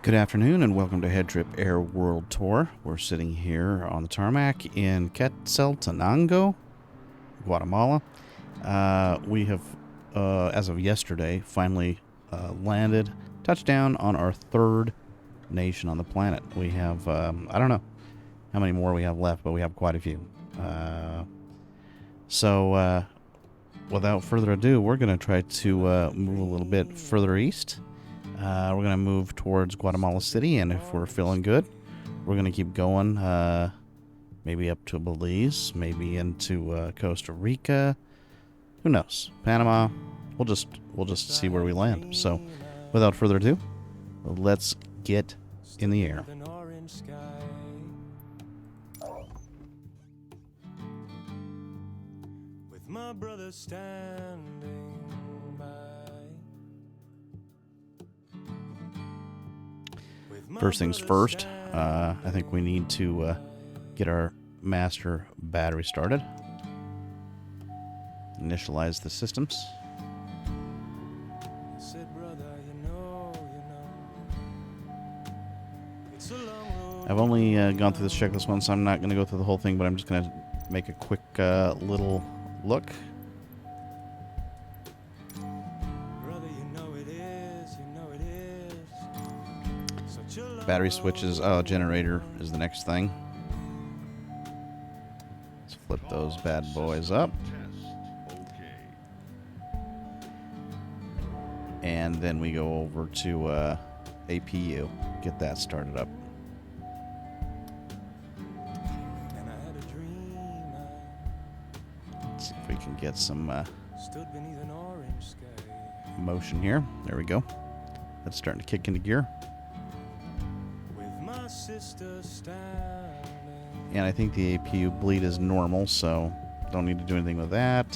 Good afternoon and welcome to HeadTrip Air World Tour. We're sitting here on the tarmac in Quetzaltenango, Guatemala. We have, as of yesterday, finally landed, touchdown on our third nation on the planet. We have, I don't know how many more we have left, but we have quite a few. So without further ado, we're going to try to move a little bit further east. We're going to move towards Guatemala City, and if we're feeling good, we're going to keep going, maybe up to Belize, maybe into Costa Rica. Who knows? Panama. We'll just see where we land. So, without further ado, let's get in the air. With my brother standing by. First things first, I think we need to get our master battery started. Initialize the systems. I've only gone through this checklist once, so I'm not going to go through the whole thing, but I'm just going to make a quick little look. Battery switches. Oh, generator is the next thing. Let's flip those bad boys up. And then we go over to APU. Get that started up. Let's see if we can get some motion here. There we go. That's starting to kick into gear. And I think the APU bleed is normal, so don't need to do anything with that.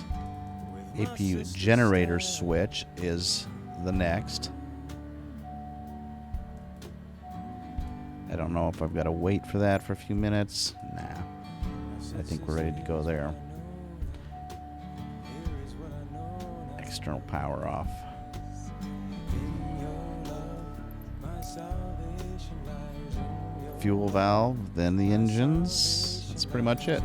APU generator switch is the next. I don't know if I've got to wait for that for a few minutes. Nah. I think we're ready to go there. External power off. Fuel valve, then the engines. That's pretty much it.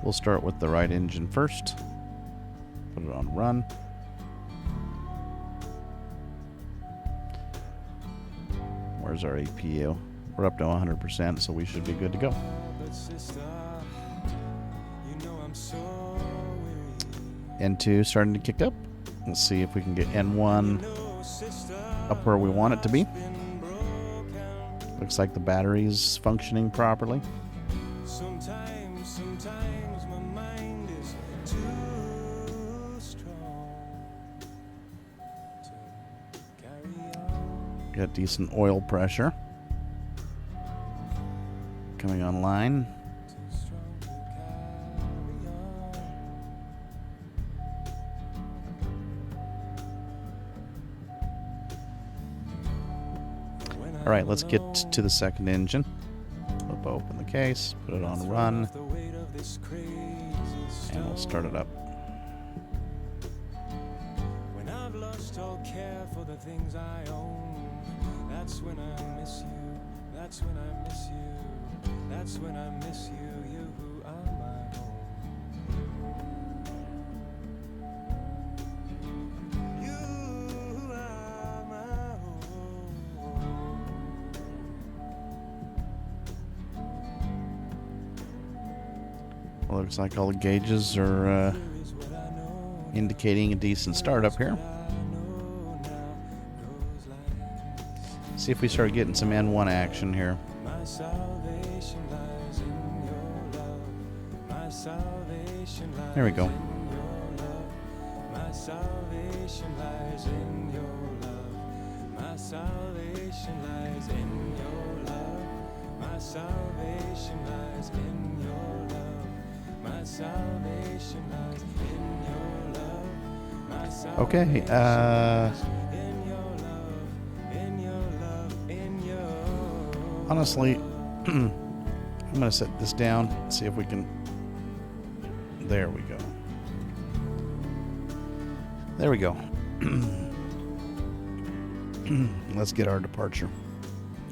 We'll start with the right engine first. Put it on run. Where's our APU? We're up to 100%, so we should be good to go. N2 starting to kick up. Let's see if we can get N1 up where we want it to be. Looks like the battery's functioning properly. Sometimes my mind is too strong to carry on. Got decent oil pressure coming online. All right, let's get to the second engine. Flip open the case, put it on run, and we'll start it up. When I've lost all care for the things I own, that's when I miss you. That's when I miss you. That's when I miss you. You who are my home. Looks like all the gauges are indicating a decent startup here. See if we start getting some N1 action here. There we go. Okay, honestly, I'm going to set this down, see if we can There we go. There we go. Let's get our departure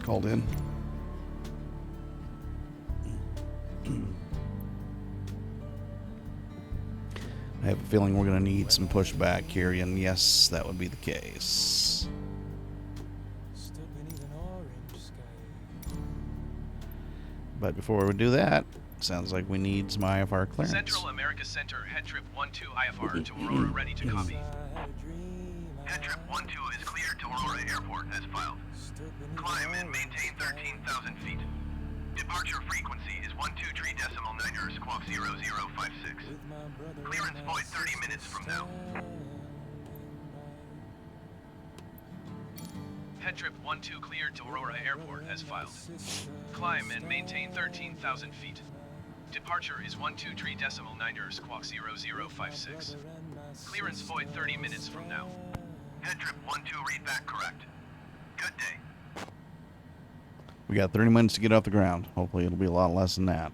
called in. I have a feeling we're going to need some pushback here, and yes, that would be the case. Stood beneath an orange sky. But before we do that, sounds like we need some IFR clearance. Central America Center, HeadTrip 12 IFR to Aurora, ready to copy. I had a dream. HeadTrip 12 is cleared to Aurora Airport as filed. Stood beneath Climb an and maintain 13,000 feet. Departure frequency is 123.9 squawk 0056. with my brother. Clearance and void my 30 minutes from now. HeadTrip 12 cleared to Aurora Airport as filed. Climb and maintain 13,000 feet. Departure is 123.9 squawk 0056. Clearance void 30 minutes from now. HeadTrip 12 read back correct. Good day. We got 30 minutes to get off the ground. Hopefully it'll be a lot less than that.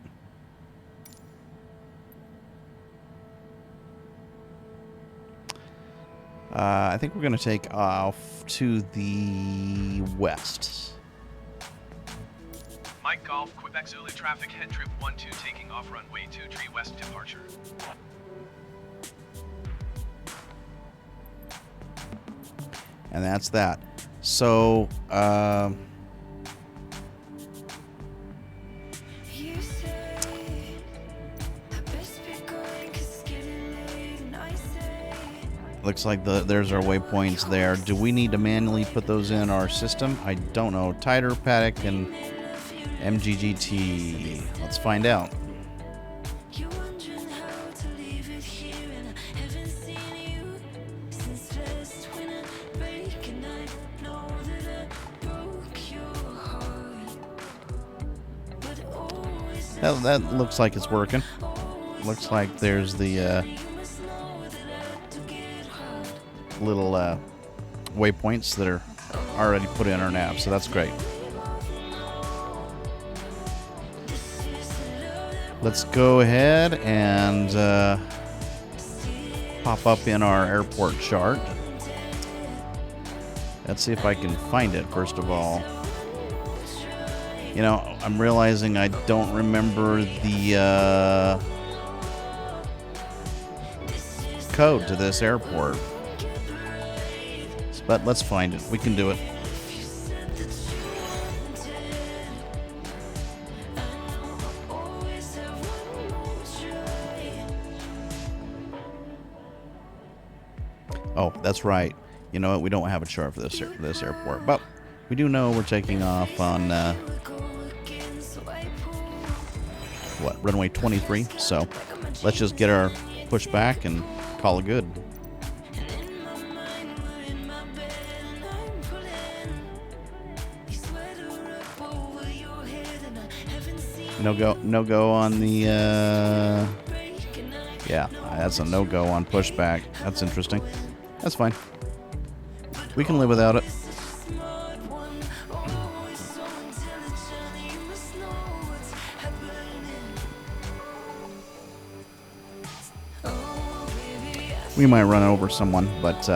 I think we're going to take off to the west. Mike Golf, Quebec Zulu traffic, HeadTrip 12 taking off runway 23 west departure. And that's that. So, You say I best be going 'cause it's getting late, and I say looks like there's our waypoints there. Do we need to manually put those in our system? I don't know. Tighter, Paddock, and MGGT. Let's find out. you're wondering how to leave it here, and I haven't seen you since last winter break, and I know that I broke your heart, but always That looks like it's working. Looks like there's the you must know that I do get hard. little waypoints that are already put in our nav, so that's great. Let's go ahead and pop up in our airport chart. Let's see if I can find it, first of all. You know, I'm realizing I don't remember the code to this airport. But let's find it. We can do it. Oh, that's right. You know what? We don't have a chart for this airport, but we do know we're taking off on what, runway 23. So let's just get our push back and call it good. No go on the. Yeah, that's a no go on pushback. That's interesting. That's fine. We can live without it. We might run over someone, but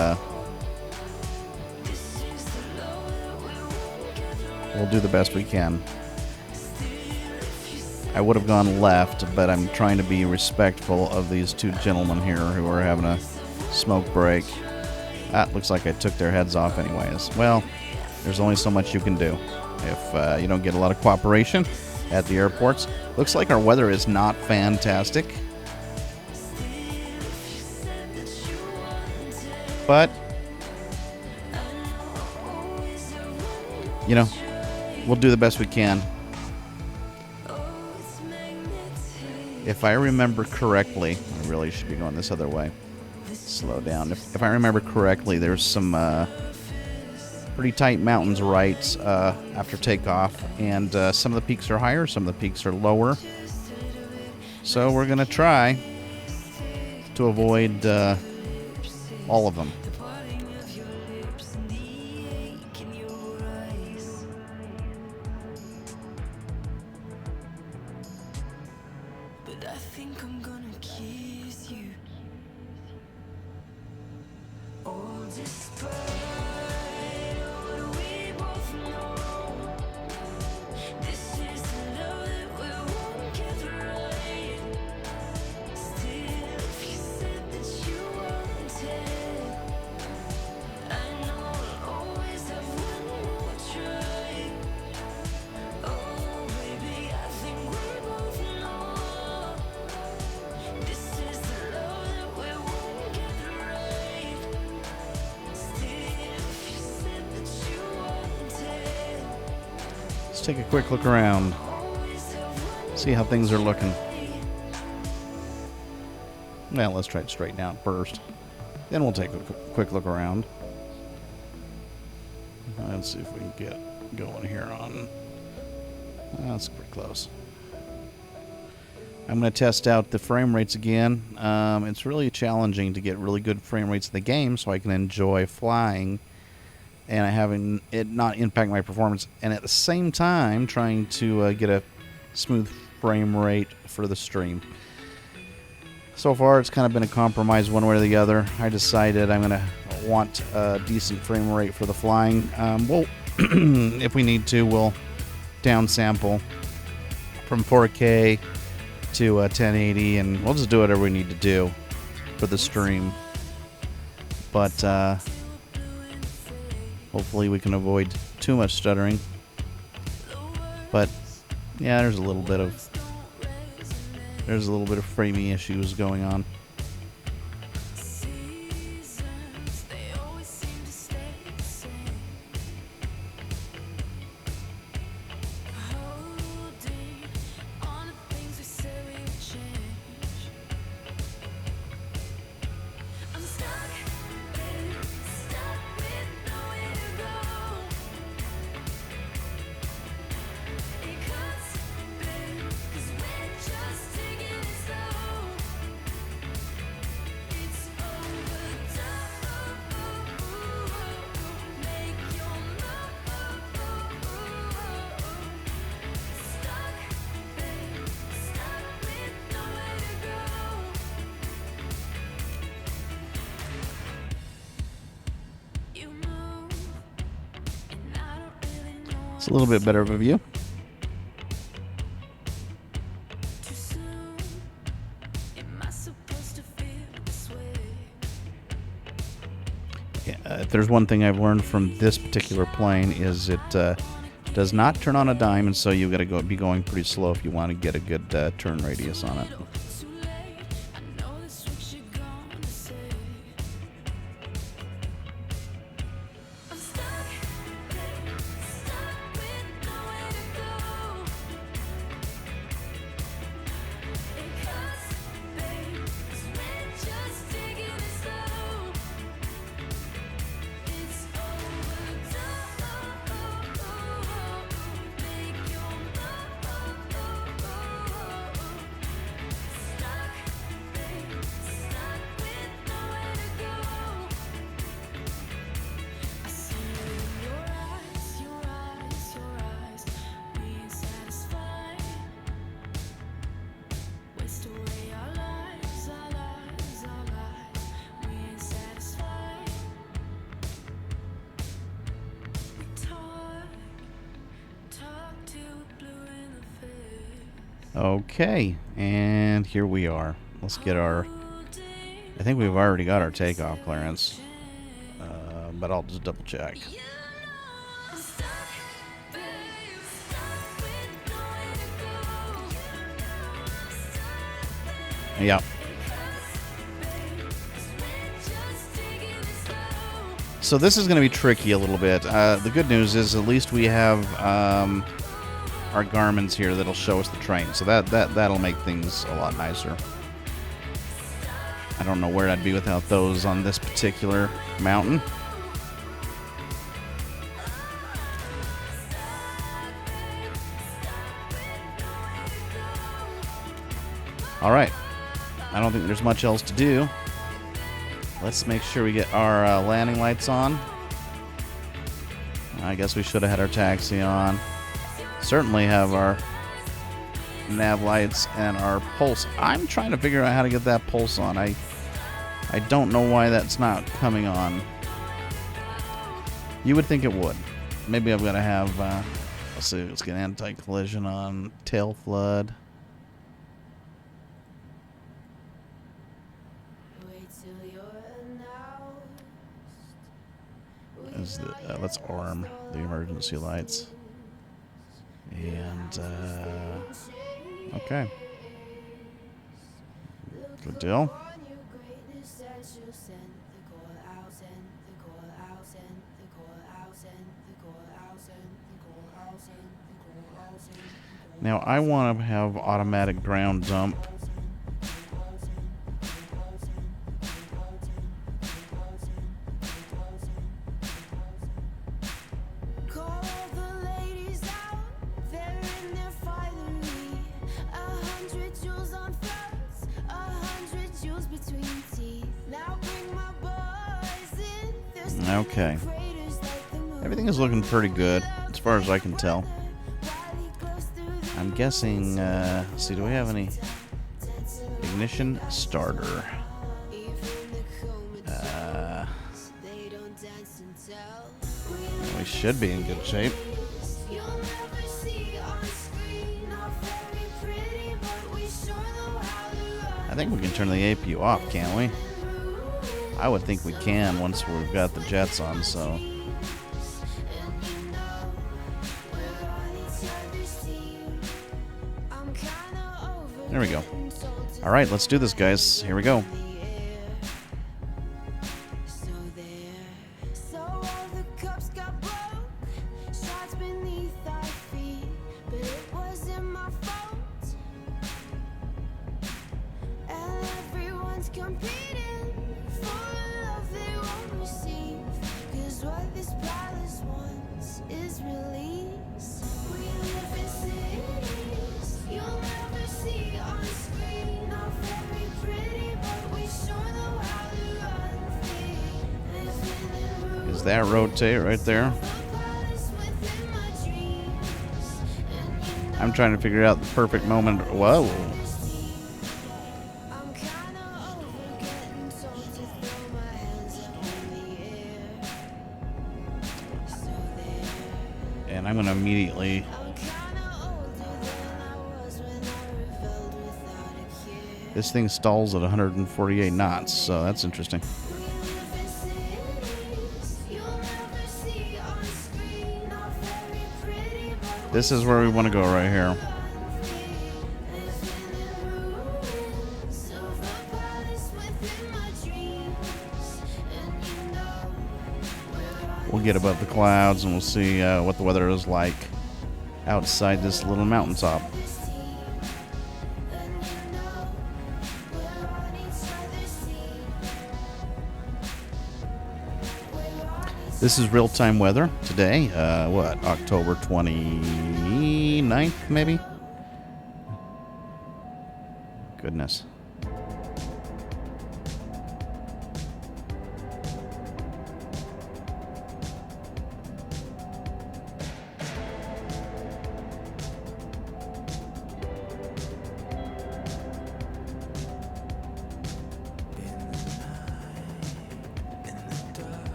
we'll do the best we can. I would have gone left, but I'm trying to be respectful of these two gentlemen here who are having a smoke break. That looks like I took their heads off anyways. Well, there's only so much you can do if you don't get a lot of cooperation at the airports. Looks like our weather is not fantastic. But, you know, we'll do the best we can. If I remember correctly, I really should be going this other way. Slow down. If I remember correctly, there's some pretty tight mountains right after takeoff, and some of the peaks are higher, some of the peaks are lower. So we're going to try to avoid all of them. But I think I'm gonna kill Despite what we both know, this is the love that we won't get right. Still, if you said that you wanted, I know I'll always have one more try. Oh, baby, I think we both know this is the love that we won't get right. Still, if you said that you wanted, Let's take a quick look around. always have one See how things are looking. try. Well, let's try to straighten out first. Then we'll take a quick look around. Let's see if we can get going here on... That's pretty close. I'm going to test out the frame rates again. It's really challenging to get really good frame rates in the game so I can enjoy flying and having it not impact my performance, and at the same time trying to get a smooth frame rate for the stream. So far, it's kind of been a compromise one way or the other. I decided I'm going to want a decent frame rate for the flying. Well, if we need to, we'll downsample from 4K to 1080, and we'll just do whatever we need to do for the stream. But hopefully we can avoid too much stuttering. But yeah, there's a little bit of framing issues going on. Seasons, they always seem to stay the same. Holding on to things we said we would change. I'm stuck, babe, stuck with nowhere to go. It cuts, babe, 'cause we're just taking it slow. It's overdone. Make your move. Stuck, babe, stuck with nowhere to go. You move, and I don't really know It's a little bit better of a view. too soon. Am I supposed to feel this way? Yeah, if there's one thing I've learned from this particular plane is it does not turn on a dime, and so you've got to be going pretty slow if you want to get a good turn radius on it. Too late. I know that's what you're gonna say. I'm stuck, babe, stuck with nowhere to go. It cuts, babe, 'cause we're just taking it slow. It's overdone. Make your move. Stuck, babe, stuck with nowhere to go. I see it in your eyes, your eyes, your eyes. We ain't satisfied. Waste away our lives, our lives, our lives. We ain't satisfied. We talk till we're blue in the face. Okay, and here we are. Let's get our... I think we've already got our takeoff clearance, but I'll just double check. I'm stuck, babe, stuck with nowhere to go. Stuck, Yep. just taking it slow. So this is going to be tricky a little bit. The good news is at least we have our Garmin's here that'll show us the train, so that'll make things a lot nicer. I don't know where I'd be without those on this particular mountain. All right. I don't think there's much else to do. Let's make sure we get our landing lights on. I guess we should have had our taxi on. Certainly have our nav lights and our pulse. I'm trying to figure out how to get that pulse on. I don't know why that's not coming on. You would think it would. Maybe I'm going to have, let's see, let's get anti-collision on tail flood. Let's arm the emergency lights. And, okay. Good deal. Now I want to have automatic ground dump. Okay. Everything is looking pretty good, as far as I can tell. I'm guessing, see, do we have any ignition starter? We should be in good shape. I think we can turn the APU off, can't we? I would think we can once we've got the jets on, so. There we go. All right, let's do this, guys. Here we go. Is that rotate right there? I'm trying to figure out the perfect moment. Whoa. And I'm going to immediately this thing stalls at 148 knots, so that's interesting. This is where we want to go right here. We'll get above the clouds and we'll see what the weather is like outside this little mountaintop. This is real-time weather today. What, October 29th, maybe? Goodness.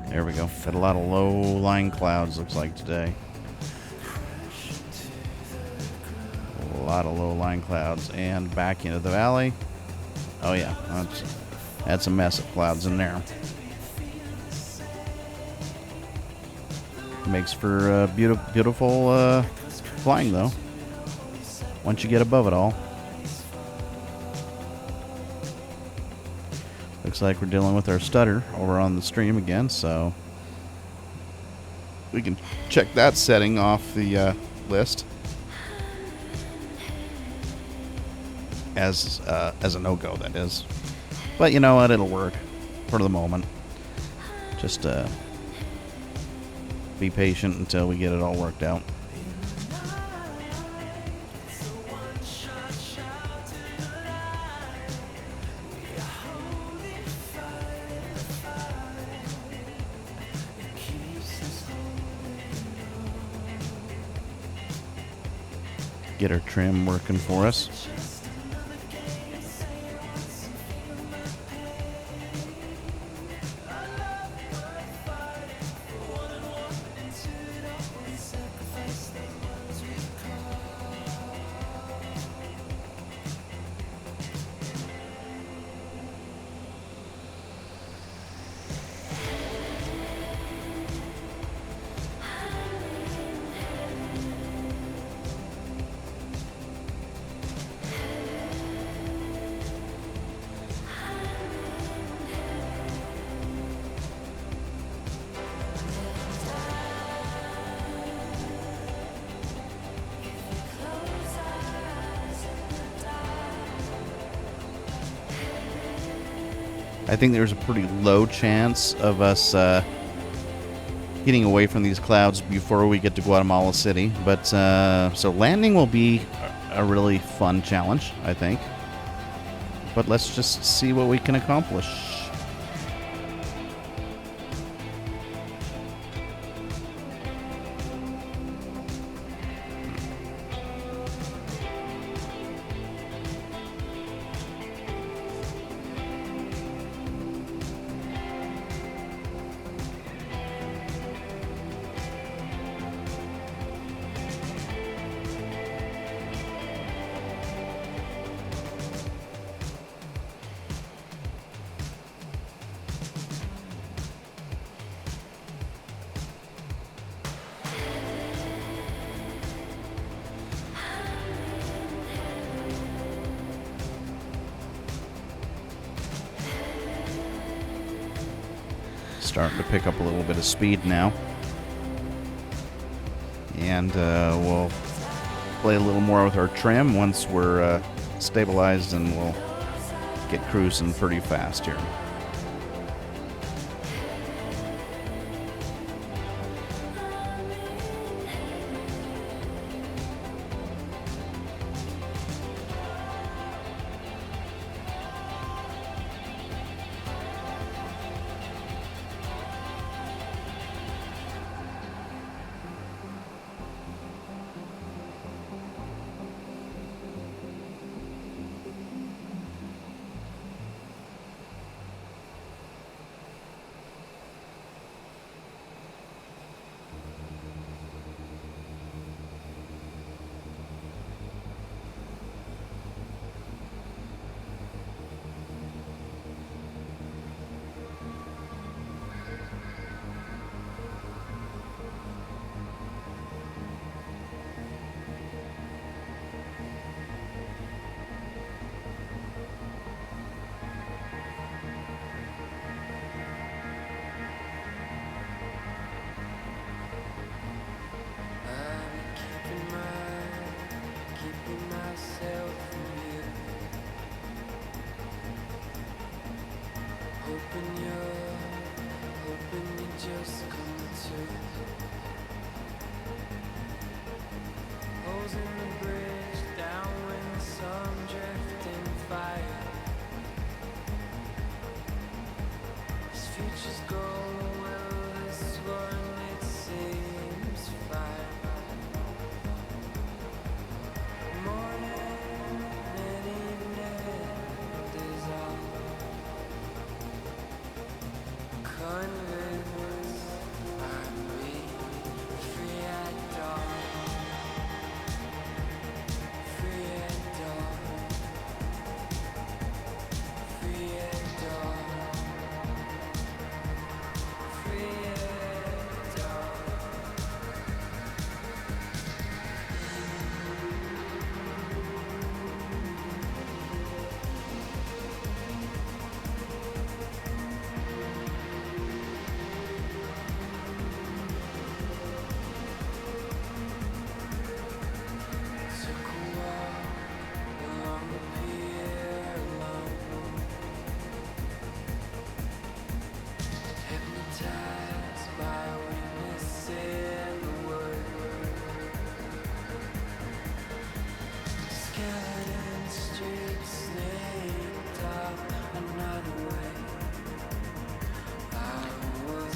There we go. Got a lot of low-lying clouds, looks like, today. A lot of low-lying clouds. And back into the valley. Oh, yeah. That's a mess of clouds in there. Makes for beautiful flying, though, once you get above it all. Looks like we're dealing with our stutter over on the stream again, so we can check that setting off the list as a no-go, that is. But you know what? It'll work for the moment. Just be patient until we get it all worked out. Get our trim working for us. I think there's a pretty low chance of us getting away from these clouds before we get to Guatemala City. But so landing will be a really fun challenge, I think. But let's just see what we can accomplish. Starting to pick up a little bit of speed now. And we'll play a little more with our trim once we're stabilized, and we'll get cruising pretty fast here.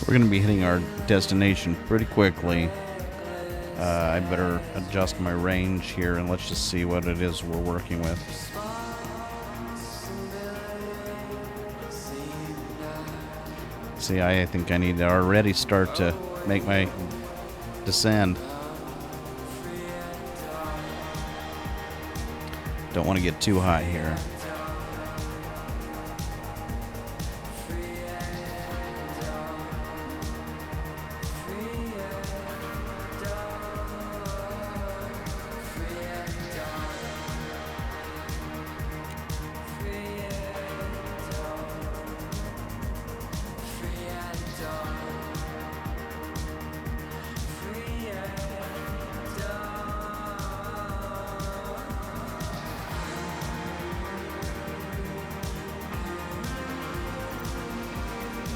We're going to be hitting our destination pretty quickly. I better adjust my range here, and let's just see what it is we're working with. See, I think I need to already start to make my descend. Don't want to get too high here.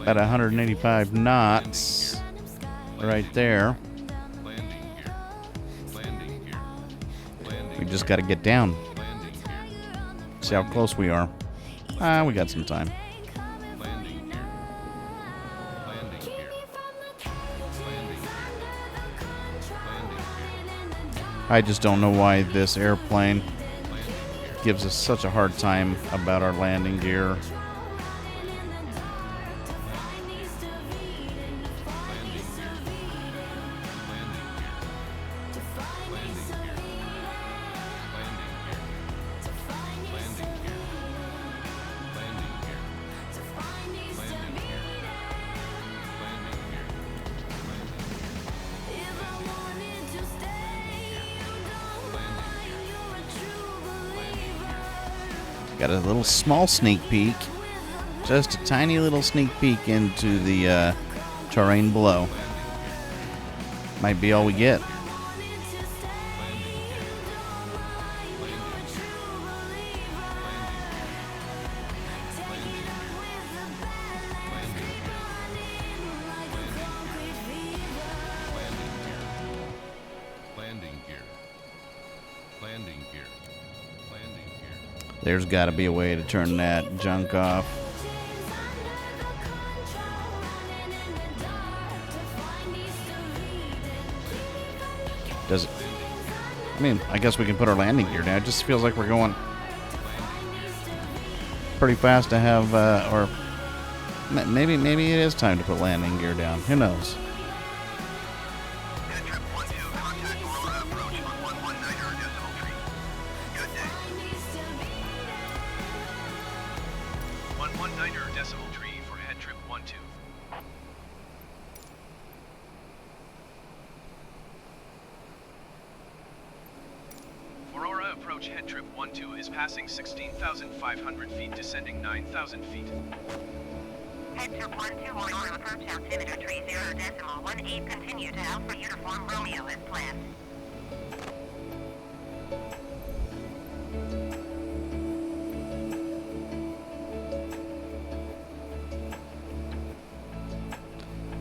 About 185 knots right there. We just got to get down. See how close we are. We got some time. I just don't know why this airplane gives us such a hard time about our landing gear. Got a little small sneak peek. Just a tiny little sneak peek into the terrain below. Might be all we get. There's got to be a way to turn that junk off. Does it? I mean, I guess we can put our landing gear down. It just feels like we're going pretty fast to have, or maybe it is time to put landing gear down. Who knows? HeadTrip 12, contact Aurora approach on 119.3. Good day. 119.3 for HeadTrip 12. Aurora approach HeadTrip 12 is passing 16,500 feet, descending 9,000 feet. HeadTrip 12, Aurora approach altimeter 30.18, continue to Alpha Uniform Romeo as planned.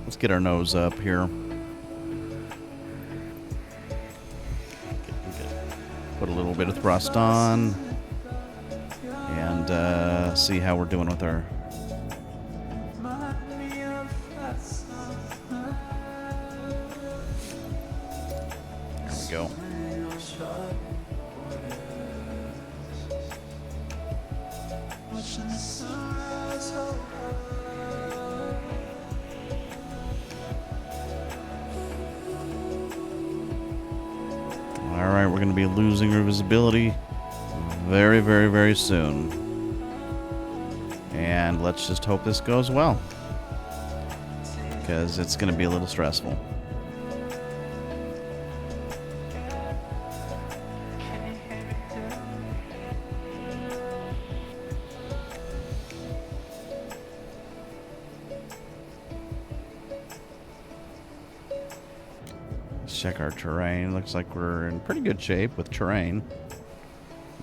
Let's get our nose up here. Put a little bit of thrust on. And see how we're doing with our... There we go. Alright, we're going to be losing our visibility very, very, very soon. And let's just hope this goes well, because it's going to be a little stressful. Let's check our terrain. Looks like we're in pretty good shape with terrain.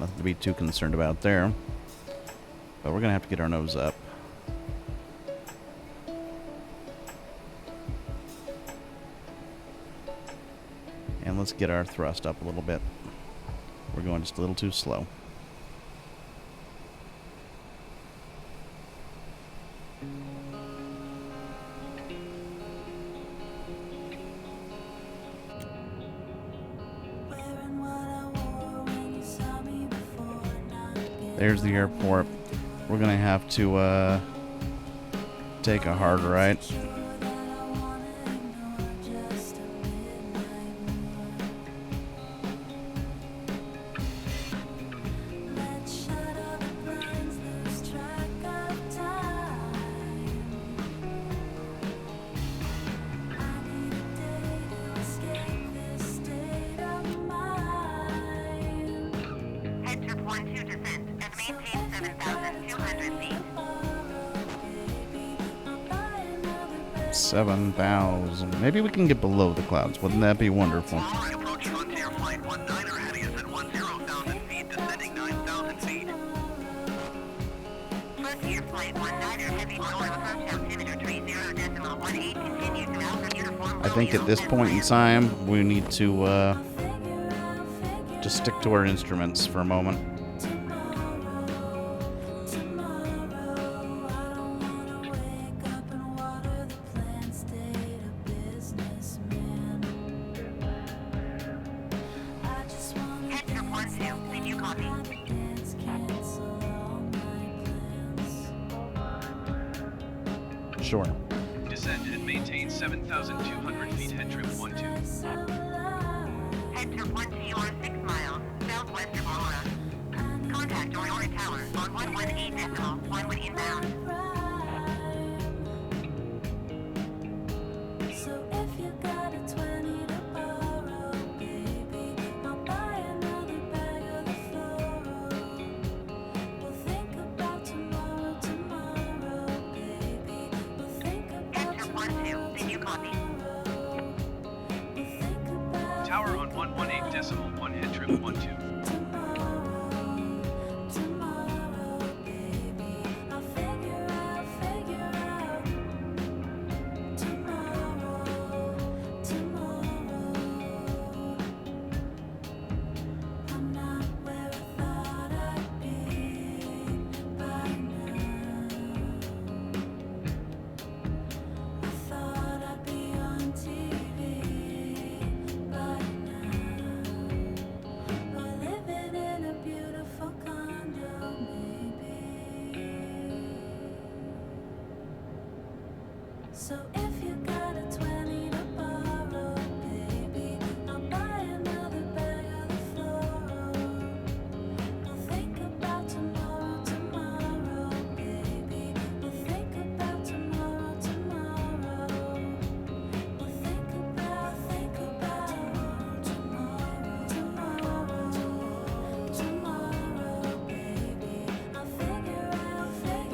Nothing to be too concerned about there. But we're going to have to get our nose up. And let's get our thrust up a little bit. We're going just a little too slow. There's the airport. We're gonna have to take a hard right. HeadTrip 12 descent and maintain 7,200 feet. 7,000. Maybe we can get below the clouds. Wouldn't that be wonderful? Alright, approaching Frontier Flight 19 or heading us at 10,000 feet, descending 9,000 feet. Frontier Flight 19er heavy normal approach altimeter 30.18 continue to Alpha Uniform. I think at this point in time, we need to just stick to our instruments for a moment. HeadTrip 12, did you copy? Sure. Descend and maintain 7,200 feet. HeadTrip 12. HeadTrip 12 on 6 miles, southwest of Aurora. Contact Aurora Tower on 118.1 inbound. So if you got a 20 to borrow, baby, I'll buy another bag of the floral. We'll think about tomorrow, baby. We'll think about HeadTrip 12, did you copy? We'll think about Tower on 118.1 HeadTrip 12. tomorrow, baby. I'll figure out tomorrow. I'm not where I thought I'd be by now. I thought I'd be on TV by now. We're living in a beautiful condo, maybe. So if you got a 20 to borrow, baby, I'll buy another bag of the floral. We'll think about tomorrow, baby. We'll think about tomorrow. We'll think about tomorrow, baby. I'll figure out tomorrow, baby.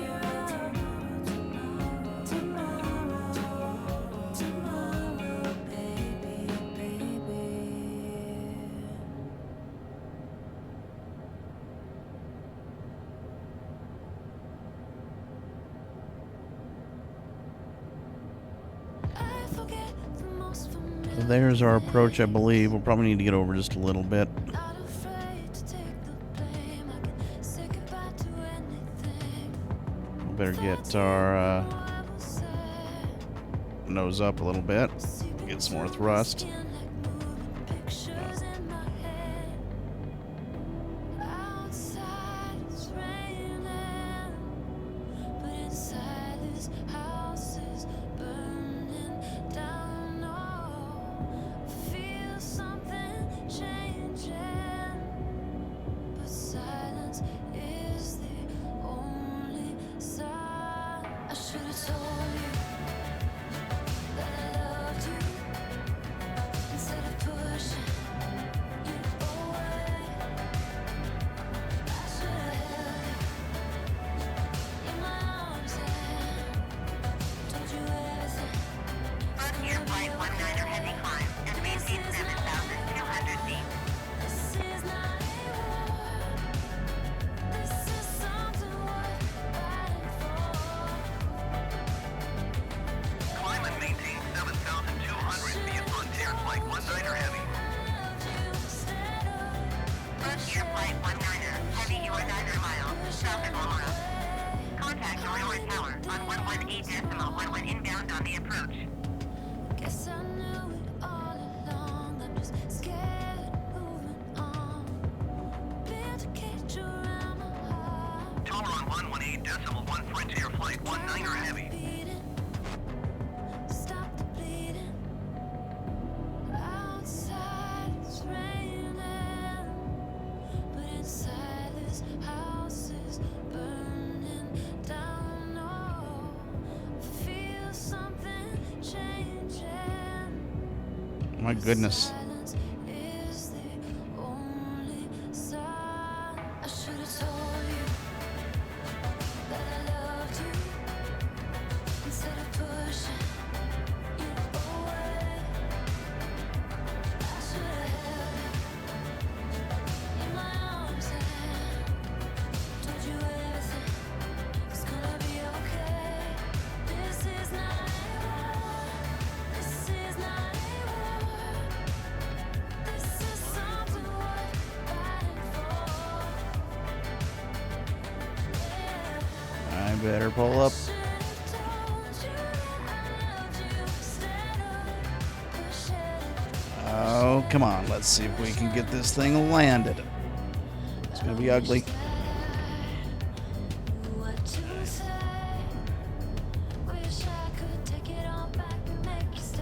I forget the most familiar. There's our approach, I believe. We'll probably need to get over just a little bit. Not afraid to take the blame. I can say goodbye to anything. We better get our I will say. nose up a little bit. Get some more thrust. Skin like moving pictures in my head. Outside it's raining, but inside this house is burning down. Oh, I feel something changing. have told you that I loved you instead of pushing you away. I should have held you in my arms and told you everything. Frontier Flight 19er heavy climb and maintain 7,200 feet. This is not a war. This is something worth fighting for. Climb and maintain 7,200 via Frontier Flight 19er Heavy. I loved you instead of Frontier Flight 19er heavy, you are 9 miles south of Aurora. Contact Aurora Tower on 118.11 inbound on the approach. Guess I knew it all along. I'm just scared of moving on. Build a cage around my heart. Tower on 118.1 Frontier Flight 19er Heavy. Beating, stop the bleeding. Outside it's raining, but inside this house is burning down. Oh, I feel something changing. My goodness. Silence is the only sign. I should have told you that I loved you instead of pushing you away. I should have held you in my arms and told you everything was gonna be okay. This is not a war. This is not a war. This is something worth fighting for. Yeah. I better pull up. Should have told you that I loved you instead of pushing. Oh, come on. Let's see if we can get this thing landed. It's going to be ugly. What to say? Wish I could take it all back and make you stay.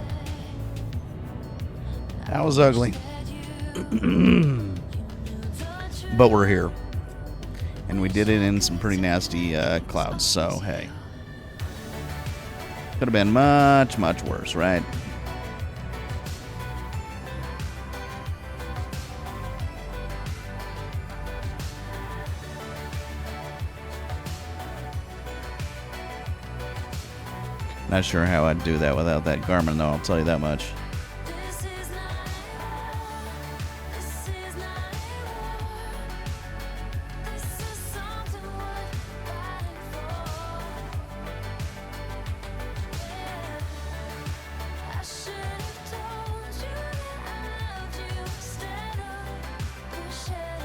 That was ugly. Had you But we're here. And we did it in some pretty nasty clouds, so hey. Could have been much, much worse, right? Not sure how I'd do that without that Garmin, though, I'll tell you that much. This is not a war. This is not a war. This is something worth fighting for. Yeah. I should have told you that I loved you instead of pushing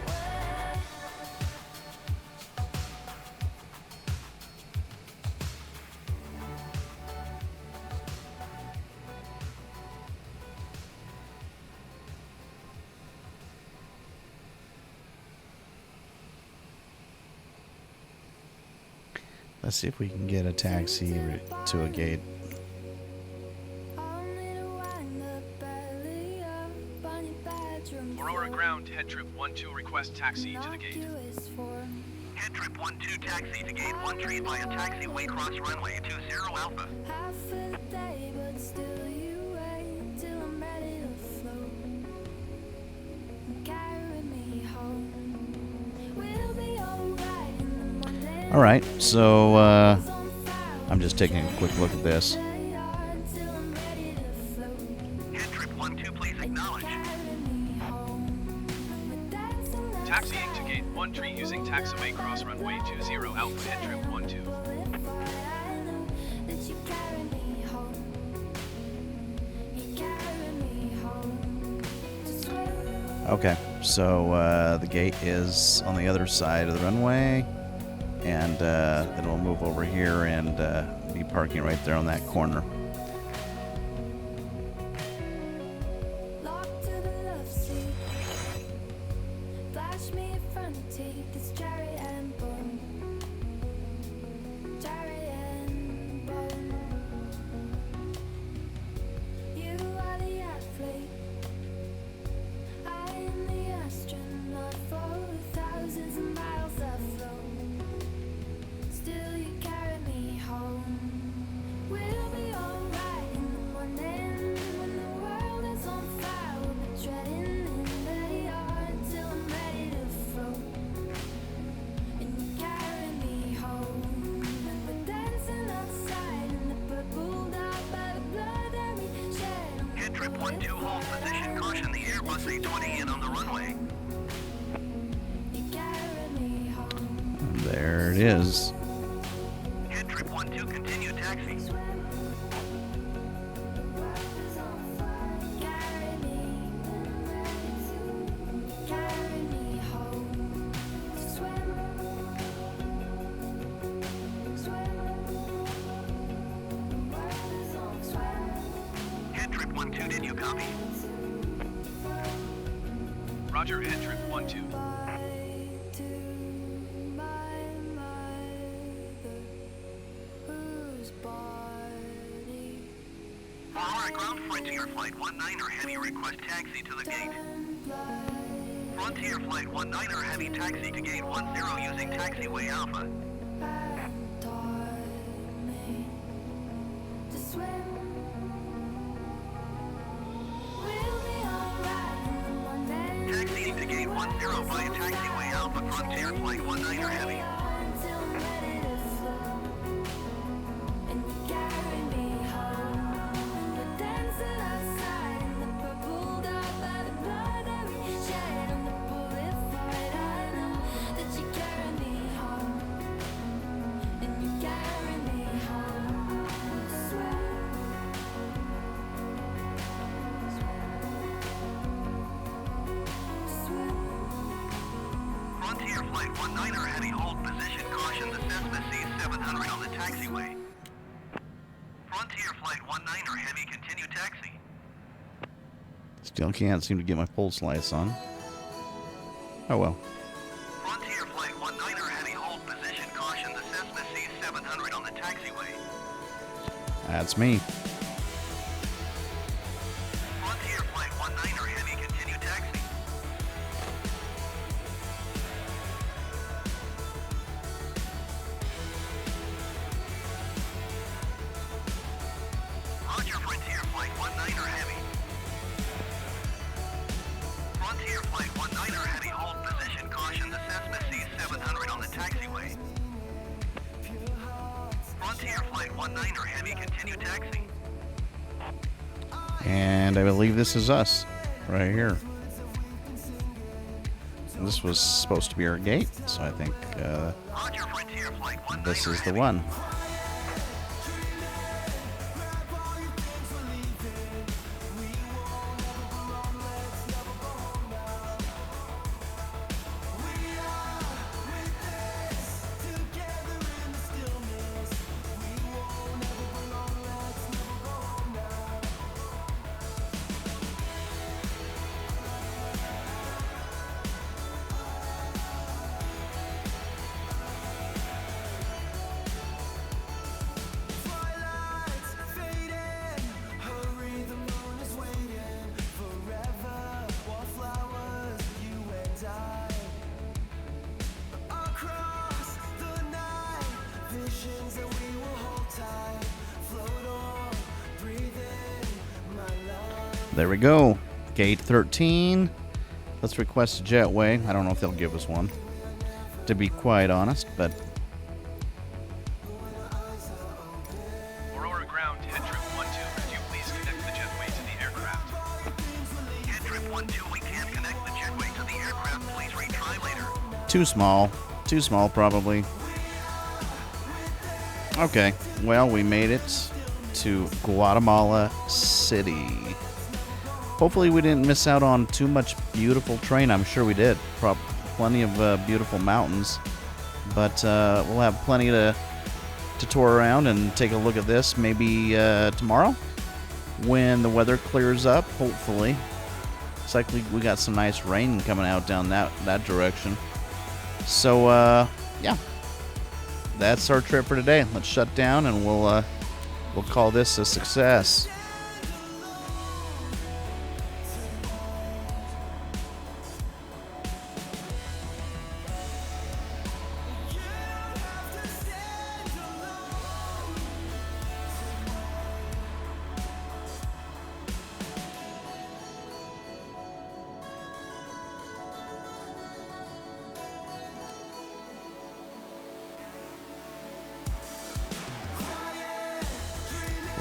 away. Let's see if we can get a taxi to a gate. Aurora Ground, HeadTrip 12, request taxi to the gate. HeadTrip 12 taxi to gate 1 tree via taxiway cross runway 20 Alpha. Half a day, but still you wait till I'm ready to float. Carry me home. We'll be alright in the Monday. All right, so I'm just taking a quick look at this. Till I'm ready to float. HeadTrip 12, please acknowledge. Carry me home. We're dancing like Taxiing to gate 1 tree using taxiway cross runway 20 Alpha, HeadTrip 12. I know that you carry me home. You carry me home. Okay, so the gate is on the other side of the runway, and then we'll move over here and be parking right there on that corner. Locked to the love seat. Flash me in front of teeth. It's cherry and bone. Cherry and bone. You are the athlete. I am the astronaut for thousands of miles I've flown. 12, hold position, caution, the Airbus A20 in on the runway. And there it is. HeadTrip 12, continue taxi. HeadTrip 12, did you copy? Roger, HeadTrip 12. Aurora Ground Frontier Flight 19er Heavy request taxi to the gate. Frontier Flight 19er Heavy taxi to gate 10 using taxiway Alpha. Taxiing to gate 10 via taxiway Alpha Frontier Flight 19er Heavy. Frontier Flight 19er Heavy, hold position, caution, the Cessna C700 on the taxiway. Frontier Flight 19er Heavy, continue taxi. Still can't seem to get my pulse slice on. Oh well. Frontier Flight 19er Heavy, hold position, caution, the Cessna C700 on the taxiway. That's me. Frontier Flight 19er Heavy, continue taxi. Roger, Frontier Flight 19er Heavy. Frontier Flight 19er Heavy, hold position, caution, the Cessna C700 on the taxiway. Frontier Flight 19er Heavy, continue taxi. And I believe this is us. Right here. This was supposed to be our gate, so I think Roger, Frontier Flight 19er this is the Heavy. one. There we go. Gate 13. Let's request a jetway. I don't know if they'll give us one, to be quite honest, but Aurora Ground, HeadTrip 12. Could you please connect the jetway to the aircraft? HeadTrip 12, we can't connect the jetway to the aircraft. Please retry later. too small. Too small, probably. Okay, well, we made it to Guatemala City. Hopefully we didn't miss out on too much beautiful terrain. I'm sure we did. Plenty of beautiful mountains. But we'll have plenty to tour around and take a look at this maybe tomorrow when the weather clears up, hopefully. It's like we got some nice rain coming out down that direction. So, yeah. That's our trip for today. Let's shut down and we'll call this a success.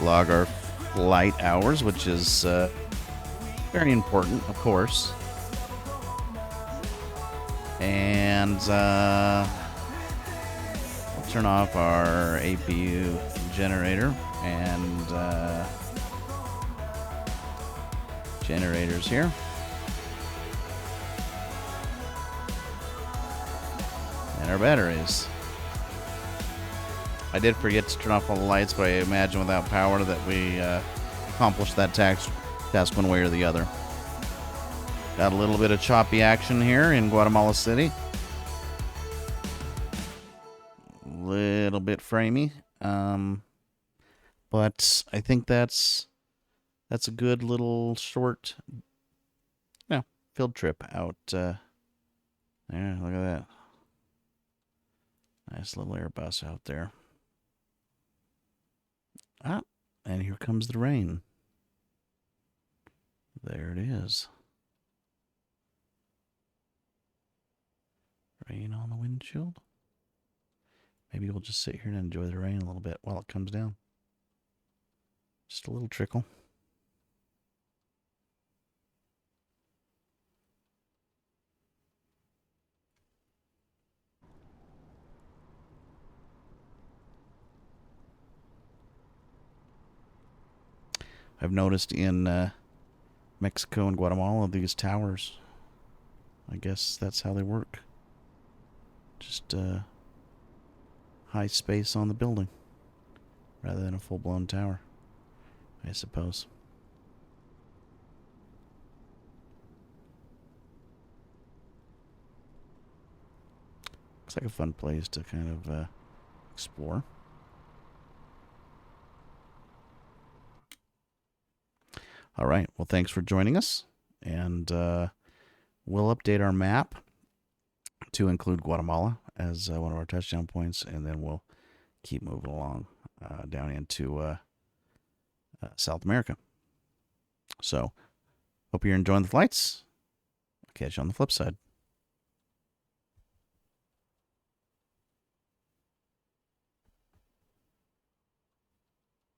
Log our flight hours, which is Very important, of course. And we'll turn off our APU generator and generators here. And our batteries. I did forget to turn off all the lights, but I imagine without power that we accomplished that task one way or the other. Got a little bit of choppy action here in Guatemala City. Little bit framey. But I think that's a good little short field trip out there. Look at that. Nice little Airbus out there. Ah, and here comes the rain. There it is. Rain on the windshield. Maybe we'll just sit here and enjoy the rain a little bit while it comes down. Just a little trickle. I've noticed in Mexico and Guatemala these towers. I guess that's how they work. Just high space on the building rather than a full-blown tower, I suppose. Looks like a fun place to kind of explore. All right. Well, thanks for joining us. And we'll update our map to include Guatemala as one of our touchdown points. And then we'll keep moving along down into South America. So, hope you're enjoying the flights. I'll catch you on the flip side.